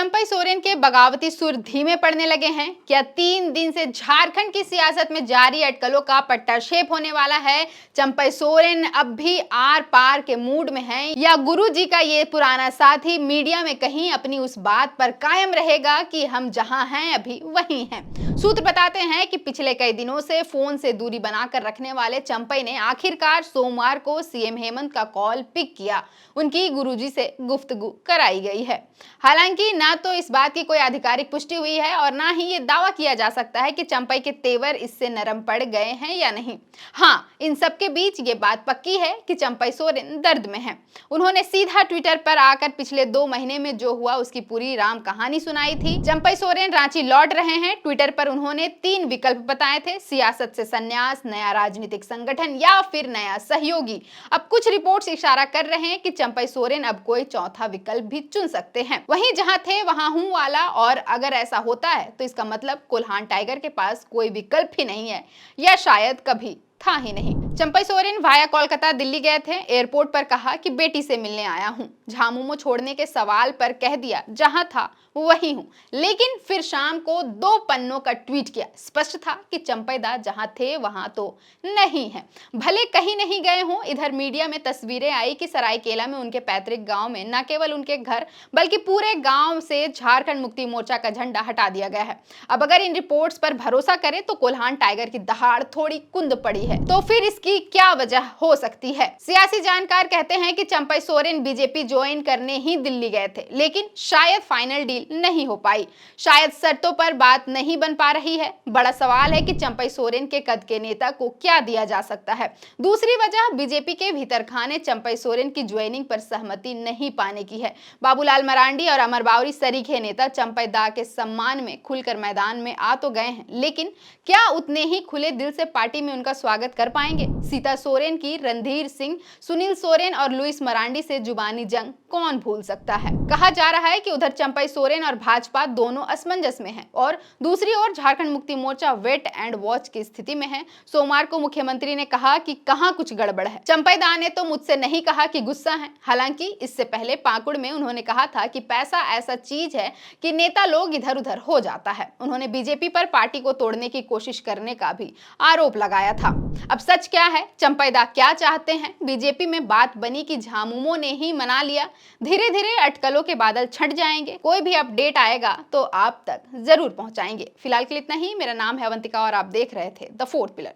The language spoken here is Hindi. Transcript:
चंपई सोरेन के बगावती सुर धीमे पड़ने लगे हैं। क्या 3 दिन से झारखंड की सियासत में जारी अटकलों का पट्टाक्षेप होने वाला है? चंपई सोरेन अब भी आर पार के मूड में हैं या गुरुजी का ये पुराना साथी मीडिया में कहीं अपनी उस बात पर कायम रहेगा कि हम जहां हैं अभी वहीं हैं? सूत्र बताते हैं कि पिछले कई दिनों से फोन से दूरी बनाकर रखने वाले चंपई ने आखिरकार सोमवार को सीएम हेमंत का कॉल पिक किया। उनकी गुरुजी से गुफ्तगू कराई गई है। हालांकि ना तो इस बात की कोई आधिकारिक पुष्टि हुई है और ना ही ये दावा किया जा सकता है कि चंपई के तेवर इससे नरम पड़ गए हैं या नहीं। हाँ, इन सब के बीच ये बात पक्की है कि चंपई सोरेन दर्द में हैं। उन्होंने सीधा ट्विटर पर आकर पिछले 2 महीने में जो हुआ उसकी पूरी राम कहानी सुनाई थी। चंपई सोरेन रांची लौट रहे हैं। ट्विटर पर उन्होंने 3 विकल्प बताए थे: सियासत से संन्यास, नया राजनीतिक संगठन या फिर नया सहयोगी। अब कुछ रिपोर्ट्स इशारा कर रहे हैं कि चंपई सोरेन अब कोई चौथा विकल्प भी चुन सकते हैं। वहीं जहां थे वहां हूं वाला, और अगर ऐसा होता है तो इसका मतलब कोल्हान टाइगर के पास कोई विकल्प ही नहीं है या शायद कभी था ही नहीं। चंपई सोरेन वाया कोलकाता दिल्ली गए थे। एयरपोर्ट पर कहा कि बेटी से मिलने आया हूं। झामुमो छोड़ने के सवाल पर कह दिया जहां था वही हूं। लेकिन फिर शाम को 2 पन्नों का ट्वीट किया। स्पष्ट था कि चंपई दा जहां थे वहां तो नहीं है, भले कहीं नहीं गए हों। इधर मीडिया में तस्वीरें आई कि सरायकेला में उनके पैतृक गांव में न केवल उनके घर बल्कि पूरे गांव से झारखंड मुक्ति मोर्चा का झंडा हटा दिया गया है। अब अगर इन रिपोर्ट्स पर भरोसा करें तो कोल्हान टाइगर की दहाड़ थोड़ी कुंद पड़ी है। तो फिर इसकी क्या वजह हो सकती है? सियासी जानकार कहते हैं कि चंपई सोरेन बीजेपी ज्वाइन करने ही दिल्ली गए थे, लेकिन शायद फाइनल डील नहीं हो पाई। शायद शर्तों पर बात नहीं बन पा रही है। बड़ा सवाल है कि चंपई सोरेन के कद के नेता को क्या दिया जा सकता है। दूसरी वजह बीजेपी के भीतर खाने चंपई सोरेन की ज्वाइनिंग पर सहमति नहीं पाने की है। बाबूलाल मरांडी और अमर बावरी सरीखे नेता चंपई दा के सम्मान में खुलकर मैदान में आ तो गए हैं, लेकिन क्या उतने ही खुले दिल से पार्टी में उनका स्वागत कर पाएंगे? सीता सोरेन की रणधीर सिंह, सुनील सोरेन और लुइस मरांडी से जुबानी जंग कौन भूल सकता है? कहा जा रहा है कि उधर चंपई सोरेन और भाजपा दोनों असमंजस में हैं और दूसरी ओर Jharkhand Mukti Morcha wait and watch की स्थिति में है। सोमवार को मुख्यमंत्री ने कहा कि कहां कुछ गड़बड़ है। चंपई दा ने तो मुझसे नहीं कहा कि गुस्सा है। हालांकि इससे पहले पाकुड़ में उन्होंने कहा था कि पैसा ऐसा चीज है कि नेता लोग इधर उधर हो जाता है। उन्होंने बीजेपी पर पार्टी को तोड़ने की कोशिश करने का भी आरोप लगाया था। अब सच क्या है? चंपई दा क्या चाहते हैं? बीजेपी में बात बनी कि झामुमो ने ही मना लिया। धीरे धीरे अटकलों के बादल छट जाएंगे। कोई भी अपडेट आएगा तो आप तक जरूर पहुंचाएंगे। फिलहाल के लिए इतना ही। मेरा नाम है अवंतिका और आप देख रहे थे द फोर्थ पिलर।